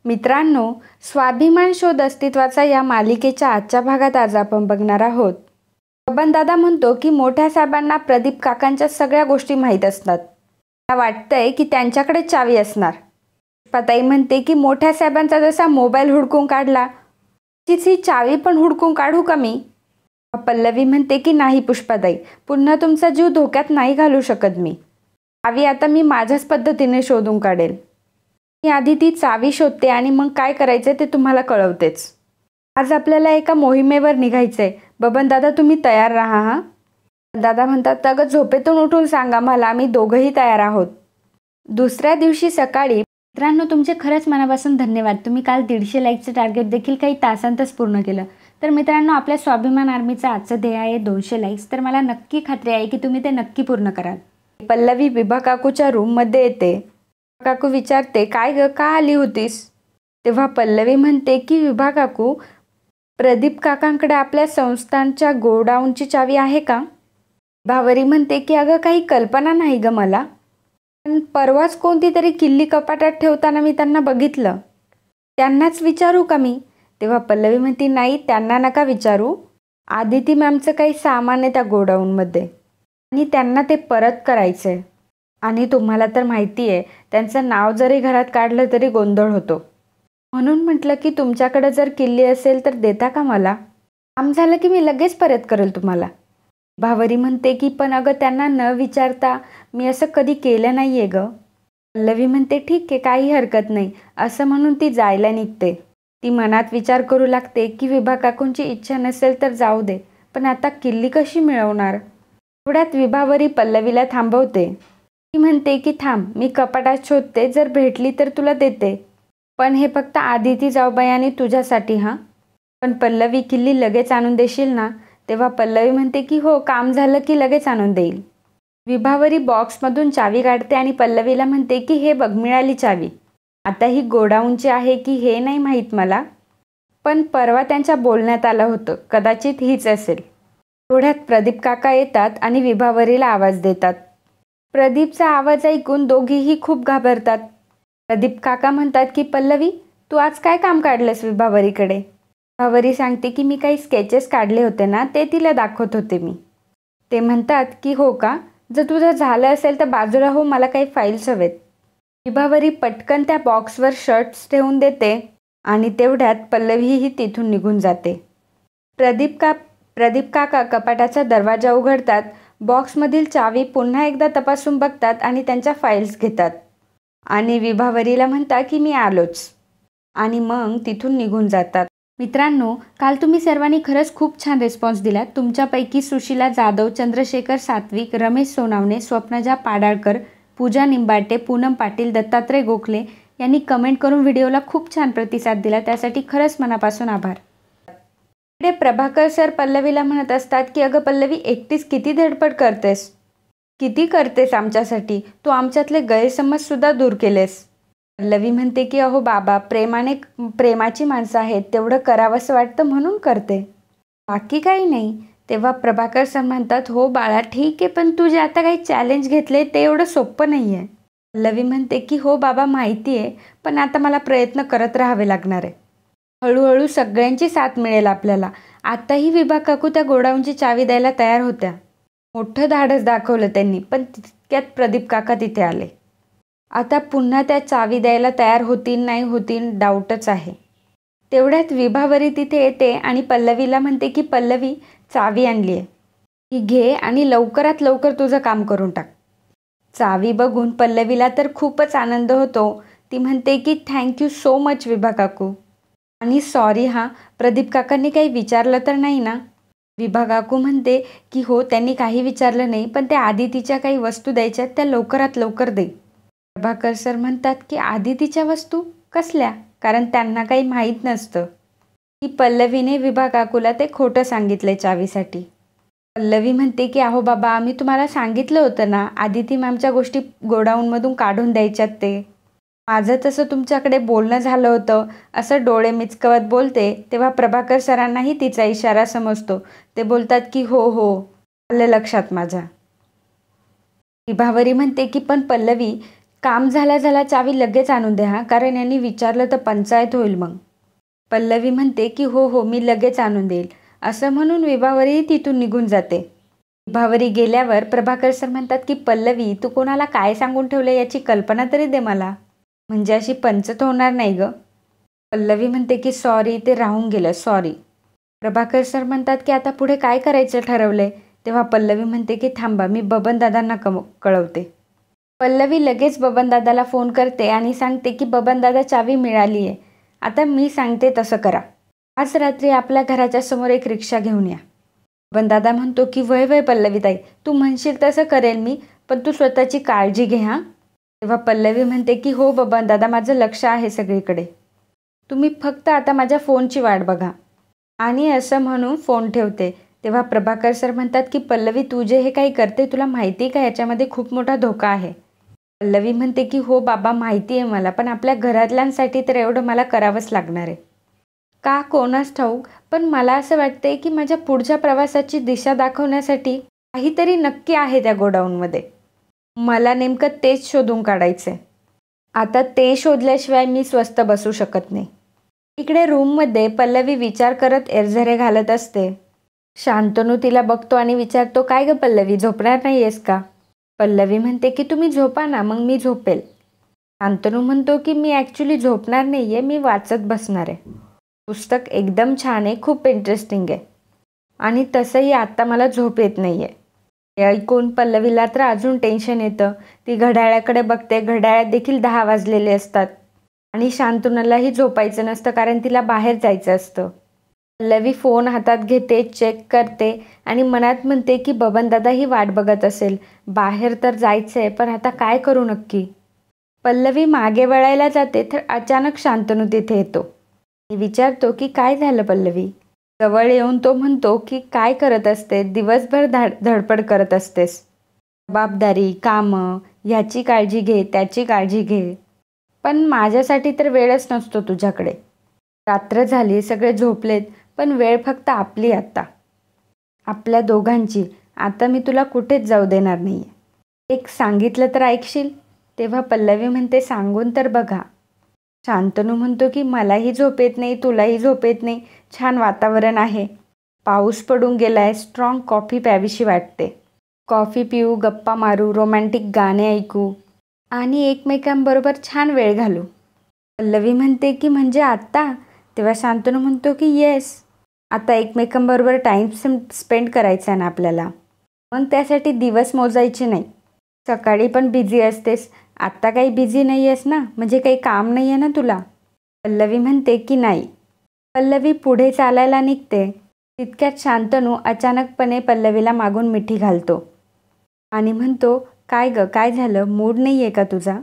मित्रांनो, स्वाभिमान शोध अस्तित्वाचा या मालिकेच्या आजच्या भागात आज आपण बघणार आहोत. बबन दादा म्हणतो की मोठ्या साहेबांना प्रदीप काकांच्या सगळ्या गोष्टी माहीत असतात. मला वाटतंय की त्यांच्याकडे चावी असणार. पुष्पाताई म्हणते की मोठ्या साहेबांचा जसा मोबाईल हुडकून काढला तशीच ही चावी पण हुडकून काढू का मी? पल्लवी म्हणते की नाही पुष्पाताई, पुन्हा तुमचा जीव धोक्यात नाही घालू शकत मी. चावी आता मी माझ्याच पद्धतीने शोधून काढेल. मी आधी ती चावी शोधते आणि मग काय करायचं ते तुम्हाला कळवतेच. आज आपल्याला एका मोहिमेवर निघायचंय. बबन दादा तुम्ही तयार राहा हा. दादा म्हणतात अगं झोपेतून उठून सांगा मला, आम्ही दोघंही तयार आहोत. दुसऱ्या दिवशी सकाळी मित्रांनो, तुमचे खरंच मनापासून धन्यवाद. तुम्ही काल 150 लाईकचं टार्गेट देखील काही तासांतच पूर्ण केलं. तर मित्रांनो, आपल्या स्वाभिमान आर्मीचं आजचं ध्येय आहे 200 लाईक्स. तर मला नक्की खात्री आहे की तुम्ही ते नक्की पूर्ण कराल. पल्लवी विभा काकूच्या रूममध्ये येते. काकू विचारते काय ग, का आली होतीस? तेव्हा पल्लवी म्हणते की विभा काकू, प्रदीप काकांकडे आपल्या संस्थांच्या गोडाऊनची चावी आहे का? भावरी म्हणते की अगं काही कल्पना नाही ग मला, पण परवाच कोणती तरी किल्ली कपाटात ठेवताना मी त्यांना बघितलं. त्यांनाच विचारू का मी? तेव्हा पल्लवी म्हणते नाही, त्यांना नका विचारू. आदिती मॅमचं काही सामान आहे त्या गोडाऊनमध्ये आणि त्यांना ते परत करायचं आहे. आणि तुम्हाला तर माहिती आहे त्यांचं नाव जरी घरात काढलं तरी गोंधळ होतो. म्हणून म्हटलं की तुमच्याकडे जर किल्ली असेल तर देता का मला? काम झालं की मी लगेच परत करेल तुम्हाला. भावरी म्हणते की पण अगं त्यांना न विचारता मी असं कधी केलं नाही आहे ग. पल्लवी म्हणते ठीक आहे, काही हरकत नाही. असं म्हणून ती जायला निघते. ती मनात विचार करू लागते की विभा काकूंची इच्छा नसेल तर जाऊ दे, पण आता किल्ली कशी मिळवणार? एवढ्यात विभावरी पल्लवीला थांबवते. ती म्हणते की थांब, मी कपाटात शोधते, जर भेटली तर तुला देते, पण हे फक्त आदिती जाऊबाई आणि तुझ्यासाठी हां. पण पल्लवी, किल्ली लगेच आणून देशील ना? तेव्हा पल्लवी म्हणते की हो, काम झालं की लगेच आणून देईल. विभावरी बॉक्समधून चावी काढते आणि पल्लवीला म्हणते की हे बघ, मिळाली चावी. आता ही गोडाऊनची आहे की हे नाही माहीत मला, पण परवा त्यांच्या बोलण्यात आलं होतं, कदाचित हीच असेल. एवढ्यात प्रदीप काका येतात आणि विभावरीला आवाज देतात. प्रदीपचा आवाज ऐकून दोघीही खूप घाबरतात. प्रदीप काका म्हणतात की पल्लवी, तू आज काय काम काढलंस विभावरीकडे? विभावरी सांगते की मी काही स्केचेस काढले होते ना, ते तिला दाखवत होते मी. ते म्हणतात की हो का, जर तुझं झालं असेल तर बाजूला हो, मला काही फाईल्स हवेत. विभावरी पटकन त्या बॉक्सवर शर्ट्स ठेवून देते आणि तेवढ्यात पल्लवीही तिथून निघून जाते. प्रदीप काका कपाटाचा दरवाजा उघडतात, बॉक्समधील चावी पुन्हा एकदा तपासून बघतात आणि त्यांच्या फाईल्स घेतात आणि विभावरीला म्हणतात की मी आलोच, आणि मग तिथून निघून जातात. मित्रांनो, काल तुम्ही सर्वांनी खरंच खूप छान रिस्पॉन्स दिलात. तुमच्यापैकी सुशीला जाधव, चंद्रशेखर सात्विक, रमेश सोनावणे, स्वप्नजा पाडाळकर, पूजा निंबाटे, पूनम पाटील, दत्तात्रय गोखले यांनी कमेंट करून व्हिडिओला खूप छान प्रतिसाद दिला. त्यासाठी खरंच मनापासून आभार. इकडे प्रभाकर सर पल्लवीला म्हणत असतात की अगं पल्लवी, एकटीच किती धडपड करतेस, किती करतेस आमच्यासाठी, तू आमच्यातले गैरसमजसुद्धा दूर केलेस. पल्लवी म्हणते की अहो बाबा, प्रेमाची माणसं आहेत, तेवढं करावंसं वाटतं म्हणून करते, बाकी काही नाही. तेव्हा प्रभाकर सर म्हणतात हो बाळा ठीक आहे, पण तू जे आता काही चॅलेंज घेतले ते एवढं सोपं नाही आहे. पल्लवी म्हणते की हो बाबा माहिती आहे, पण आता मला प्रयत्न करत राहावे लागणार आहे. हळूहळू सगळ्यांची साथ मिळेल आपल्याला. आताही विभा काकू त्या गोडाऊनची चावी द्यायला तयार होत्या. मोठं धाडस दाखवलं त्यांनी, पण तितक्यात प्रदीप काका तिथे आले. आता पुन्हा त्या चावी द्यायला तयार होतील नाही होतील डाऊटच आहे. तेवढ्यात विभावरी तिथे येते आणि पल्लवीला म्हणते की पल्लवी, चावी आणली आहे, ही घे आणि लवकरात लवकर तुझं काम करून टाक. चावी बघून पल्लवीला तर खूपच आनंद होतो. ती म्हणते की थँक्यू सो मच विभा काकू, आणि सॉरी हां, प्रदीप काकांनी काही विचारलं तर नाही ना? विभा काकू म्हणते की हो, त्यांनी काही विचारलं नाही, पण त्या आदितीच्या काही वस्तू द्यायच्यात, त्या लवकरात लवकर दे. प्रभाकर सर म्हणतात की आदितीच्या वस्तू कसल्या? कारण त्यांना काही माहीत नसतं की पल्लवीने विभा काकूला ते खोटं सांगितलंय चावीसाठी. पल्लवी म्हणते की अहो बाबा, आम्ही तुम्हाला सांगितलं होतं ना, आदिती मॅमच्या गोष्टी गोडाऊनमधून काढून द्यायच्यात ते. माझं तसं तुमच्याकडे बोलणं झालं होतं, असं डोळे मिचकवत बोलते. तेव्हा प्रभाकर सरांनाही तिचा इशारा समजतो. ते बोलतात की हो हो, आलं लक्षात माझ्या. विभावरी म्हणते की पण पल्लवी, काम झाल्या झाल्या चावी लगेच आणून दे हां, कारण यांनी विचारलं तर पंचायत होईल मग. पल्लवी म्हणते की हो हो मी लगेच आणून देईल. असं म्हणून विभावरीही तिथून निघून जाते. विभावरी गेल्यावर प्रभाकर सर म्हणतात की पल्लवी तू कोणाला काय सांगून ठेवलं याची कल्पना तरी दे मला, म्हणजे अशी पंचत होणार नाही ग. पल्लवी म्हणते की सॉरी, ते राहून गेलं, सॉरी. प्रभाकर सर म्हणतात की आता पुढे काय करायचं ठरवलंय. तेव्हा पल्लवी म्हणते की थांबा, मी बबनदादांना कळवते. पल्लवी लगेच बबनदादाला फोन करते आणि सांगते की बबनदादा चावी मिळाली आहे. आता मी सांगते तसं करा. आज रात्री आपल्या घराच्या समोर एक रिक्षा घेऊन या. बबनदादा म्हणतो की वय वय पल्लवीताई, तू म्हणशील तसं करेल मी, पण तू स्वतःची काळजी घे हां. तेव्हा पल्लवी म्हणते की हो बबनदादा, माझं लक्ष आहे सगळीकडे. तुम्ही फक्त आता माझ्या फोनची वाट बघा. आणि असं म्हणून फोन ठेवते. तेव्हा प्रभाकर सर म्हणतात की पल्लवी तू जे हे काही करते तुला माहिती का याच्यामध्ये खूप मोठा धोका आहे. पल्लवी म्हणते की हो बाबा माहिती आहे मला, पण आपल्या घरातल्यांसाठी तर एवढं मला करावंच लागणार आहे. का कोणास ठाऊक, पण मला असं वाटतंय की माझ्या पुढच्या प्रवासाची दिशा दाखवण्यासाठी काहीतरी नक्की आहे त्या गोडाऊनमध्ये. मला नेमकं तेच शोधून काढायचंय. आता ते शोधल्याशिवाय मी स्वस्थ बसू शकत नाही. इकडे रूममध्ये पल्लवी विचार करत एरझरे घालत असते. शांतनू तिला बघतो आणि विचारतो काय ग पल्लवी, झोपणार नाही आहेस का. पल्लवी म्हणते की तुम्ही झोपा ना, मग मी झोपेल. शांतनू म्हणतो की मी ॲक्च्युली झोपणार नाही आहे, मी वाचत बसणार आहे. पुस्तक एकदम छान आहे, खूप इंटरेस्टिंग आहे, आणि तसंही आत्ता मला झोप येत नाही आहे. हे ऐकून पल्लवीला तर अजून टेन्शन येतं. ती घड्याळाकडे बघते, घड्याळात देखील 10 वाजलेले असतात. आणि शांतनूलाही झोपायचं नसतं कारण तिला बाहेर जायचं असतं. पल्लवी फोन हातात घेते, चेक करते आणि मनात म्हणते की बबनदादा ही वाट बघत असेल. बाहेर तर जायचं आहे, पण आता काय करू नक्की. पल्लवी मागे वळायला जाते तर अचानक शांतनू तिथे येतो. विचारतो की काय झालं पल्लवी. जवळ येऊन तो म्हणतो की काय करत असते, दिवसभर धडपड करत असतेस. जबाबदारी, कामं, ह्याची काळजी घे, त्याची काळजी घे, पण माझ्यासाठी तर वेळच नसतो तुझ्याकडे. रात्र झाली, सगळे झोपलेत, पण वेळ फक्त आपली आत्ता, आपल्या दोघांची. आता मी तुला कुठेच जाऊ देणार नाही आहे. एक सांगितलं तर ऐकशील. तेव्हा पल्लवी म्हणते सांगून तर बघा. शांतनू म्हणतो की मलाही झोप येत नाही, तुलाही झोप येत नाही, छान वातावरण आहे, पाऊस पडून गेलाय, स्ट्रॉंग कॉफी प्यावीशी वाटते. कॉफी पिऊ, गप्पा मारू, रोमॅन्टिक गाणे ऐकू आणि एकमेकांबरोबर छान वेळ घालू. पल्लवी म्हणते की म्हणजे आत्ता. तेव्हा शांतनू म्हणतो की येस, आता एकमेकांबरोबर टाईम स्पेंड करायचा ना आपल्याला, मग त्यासाठी दिवस मोजायचे नाही. सकाळी पण बिझी असतेस, आत्ता काही बिझी नाही आहेस ना, म्हणजे काही काम नाही आहे ना तुला. पल्लवी म्हणते की नाही. पल्लवी पुढे चालायला निघते. तितक्यात शांतनू अचानकपणे पल्लवीला मागून मिठी घालतो आणि म्हणतो काय ग, काय झालं, मूड नाही आहे का तुझा.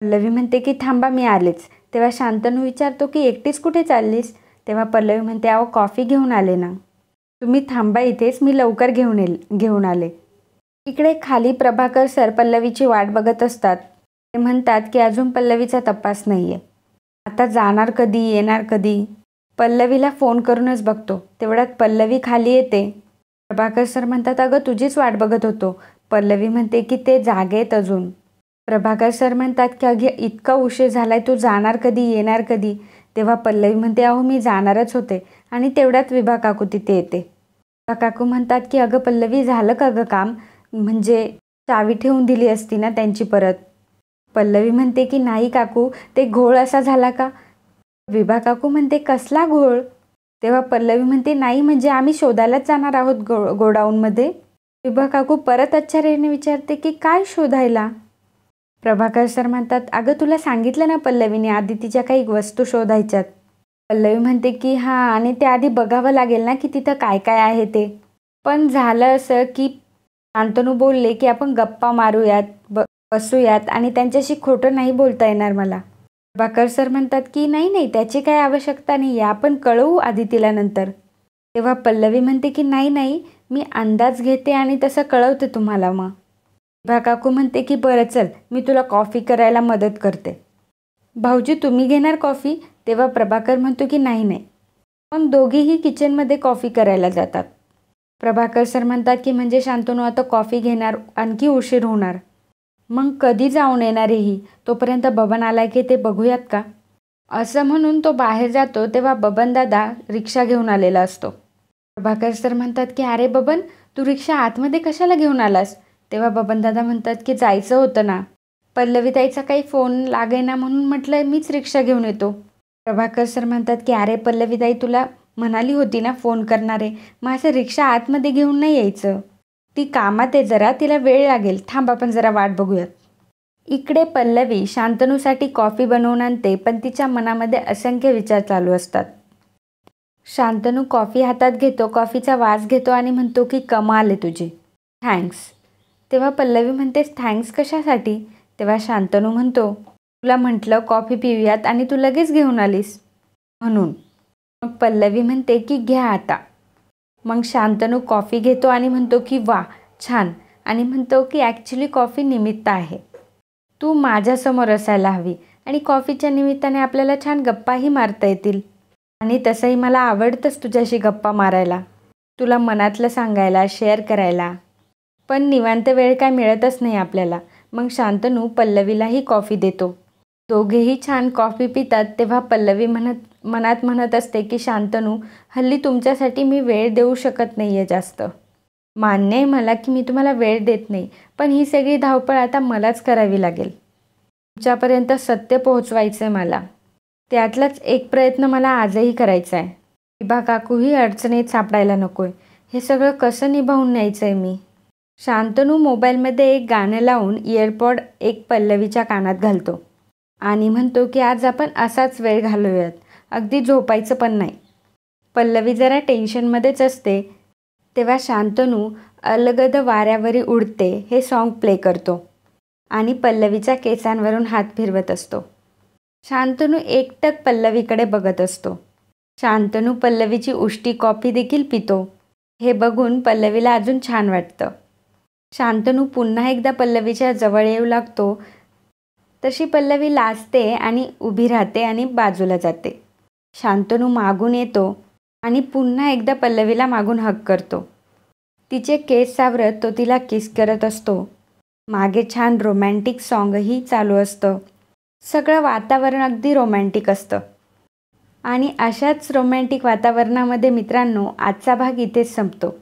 पल्लवी म्हणते की थांबा मी आलेच. तेव्हा शांतनू विचारतो की एकटीच कुठे चाललीस. तेव्हा पल्लवी म्हणते अहो कॉफी घेऊन आले ना, तुम्ही थांबा इथेच, मी लवकर घेऊन आले. इकडे खाली प्रभाकर सर पल्लवीची वाट बघत असतात. ते म्हणतात की अजून पल्लवीचा तपास नाही आहे, आता जाणार कधी, येणार कधी. पल्लवीला फोन करूनच बघतो. तेवढ्यात पल्लवी खाली येते. प्रभाकर सर म्हणतात अगं तुझीच वाट बघत होतो. पल्लवी म्हणते की ते जागेत अजून. प्रभाकर सर म्हणतात की अगं इतका उशीर झालाय, तू जाणार कधी, येणार कधी. तेव्हा पल्लवी म्हणते अहो मी जाणारच होते. आणि तेवढ्यात विभा काकू तिथे येते. विभा काकू म्हणतात की अगं पल्लवी झालं का गं काम, म्हणजे चावी ठेवून दिली असती ना त्यांची परत. पल्लवी म्हणते की नाही काकू, ते घोळ असा झाला का. विभा काकू म्हणते कसला घोळ. तेव्हा पल्लवी म्हणते नाही म्हणजे आम्ही शोधायलाच जाणार आहोत गोडाऊनमध्ये. विभा काकू परत आश्चर्याने विचारते की काय शोधायला. प्रभाकर सर म्हणतात अगं तुला सांगितलं ना पल्लवीने, आधी तिच्या काही वस्तू शोधायच्यात. पल्लवी म्हणते की हां, आणि ते आधी बघावं लागेल ना की तिथं काय काय आहे ते. पण झालं असं की शांतनू बोलले की आपण गप्पा मारूयात, बसूयात, आणि त्यांच्याशी खोटं नाही बोलता येणार मला. प्रभाकर सर म्हणतात की नाही नाही, त्याची काही आवश्यकता नाही आहे, आपण कळवू आधी तिला नंतर. तेव्हा पल्लवी म्हणते की नाही नाही, मी अंदाज घेते आणि तसं कळवते तुम्हाला. मग विभा काकू म्हणते की बरं चल, मी तुला कॉफी करायला मदत करते. भाऊजी तुम्ही घेणार कॉफी. तेव्हा प्रभाकर म्हणतो की नाही नाही. मग दोघीही किचनमध्ये कॉफी करायला जातात. प्रभाकर सर म्हणतात की म्हणजे शांतनू आता कॉफी घेणार, आणखी उशीर होणार. मग कधी जाऊन येणार आहे ही? तोपर्यंत बबन आलाय की ते बघूयात का? असं म्हणून तो बाहेर जातो तेव्हा बबनदादा रिक्षा घेऊन आलेला असतो. प्रभाकर सर म्हणतात की अरे बबन, तू रिक्षा आतमध्ये कशाला घेऊन आलास? तेव्हा बबनदादा म्हणतात की जायचं होतं ना. पल्लवीताईचा काही फोन लागेना म्हणून म्हटलं मीच रिक्षा घेऊन येतो. प्रभाकर सर म्हणतात की अरे पल्लवीताई तुला म्हणाली होती ना फोन करणारे, मग असं रिक्षा आतमध्ये घेऊन नाही यायचं. ती कामात आहे जरा, तिला वेळ लागेल, थांब आपण जरा वाट बघूयात. इकडे पल्लवी शांतनूसाठी कॉफी बनवून आणते, पण तिच्या मनामध्ये असंख्य विचार चालू असतात. शांतनू कॉफी हातात घेतो, कॉफीचा वास घेतो आणि म्हणतो की कमाल आहे तुझी, थँक्स. तेव्हा पल्लवी म्हणतेस थँक्स कशासाठी? तेव्हा शांतनू म्हणतो तुला म्हटलं कॉफी पिऊयात आणि तू लगेच घेऊन आलीस म्हणून. मग पल्लवी म्हणते की घ्या आता. मग शांतनू कॉफी घेतो आणि म्हणतो की वा छान, आणि म्हणतो की ॲक्च्युली कॉफी निमित्त आहे, तू माझ्यासमोर असायला हवी आणि कॉफीच्या निमित्ताने आपल्याला छान गप्पाही मारता येतील. आणि तसंही मला आवडतंच तुझ्याशी गप्पा मारायला, तुला मनातलं सांगायला, शेअर करायला. पण निवांत वेळ काय मिळतच नाही आपल्याला. मग शांतनू पल्लवीलाही कॉफी देतो. दोघेही छान कॉफी पितात. तेव्हा पल्लवी मनात म्हणत असते की शांतनू, हल्ली तुमच्यासाठी मी वेळ देऊ शकत नाही आहे जास्त. मान्य आहे मला की मी तुम्हाला वेळ देत नाही, पण ही सगळी धावपळ आता मलाच करावी लागेल. तुमच्यापर्यंत सत्य पोहोचवायचं आहे मला. त्यातलाच एक प्रयत्न मला आजही करायचा आहे. विभा काकूही अडचणीत सापडायला नको आहे. हे सगळं कसं निभावून न्यायचं आहे मी? शांतनू मोबाईलमध्ये एक गाणं लावून इयरपॉड एक पल्लवीच्या कानात घालतो आणि म्हणतो की आज आपण असाच वेळ घालवूयात, अगदी झोपायचं पण नाही. पल्लवी जरा टेन्शनमध्येच असते तेव्हा शांतनू अलगद वाऱ्यावरी उडते हे सॉन्ग प्ले करतो आणि पल्लवीच्या केसांवरून हात फिरवत असतो. शांतनू एकटक पल्लवीकडे बघत असतो. शांतनू पल्लवीची उष्टी कॉफी देखील पितो. हे बघून पल्लवीला अजून छान वाटतं. शांतनू पुन्हा एकदा पल्लवीच्या जवळ येऊ लागतो तशी पल्लवी लाजते आणि उभी राहते आणि बाजूला जाते. शांतनू मागून येतो आणि पुन्हा एकदा पल्लवीला मागून हग करतो. तिचे केस सावरत तो तिला किस करत असतो. मागे छान रोमॅन्टिक सॉन्गही चालू असतं. सगळं वातावरण अगदी रोमॅन्टिक असतं. आणि अशाच रोमॅन्टिक वातावरणामध्ये मित्रांनो आजचा भाग इथेच संपतो.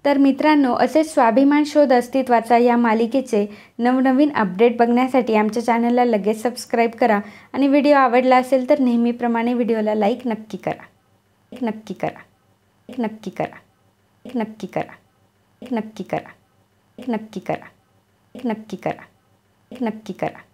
तर मित्रांनो, असे स्वाभिमान शोध अस्तित्वाचा या मालिकेचे नवनवीन अपडेट बघण्यासाठी आमच्या चॅनलला लगेच सबस्क्राईब करा आणि व्हिडिओ आवडला असेल तर नेहमीप्रमाणे व्हिडिओला लाईक नक्की करा. एक नक्की करा, एक नक्की करा, एक नक्की करा, एक नक्की करा, एक नक्की करा, एक नक्की करा, एक नक्की करा.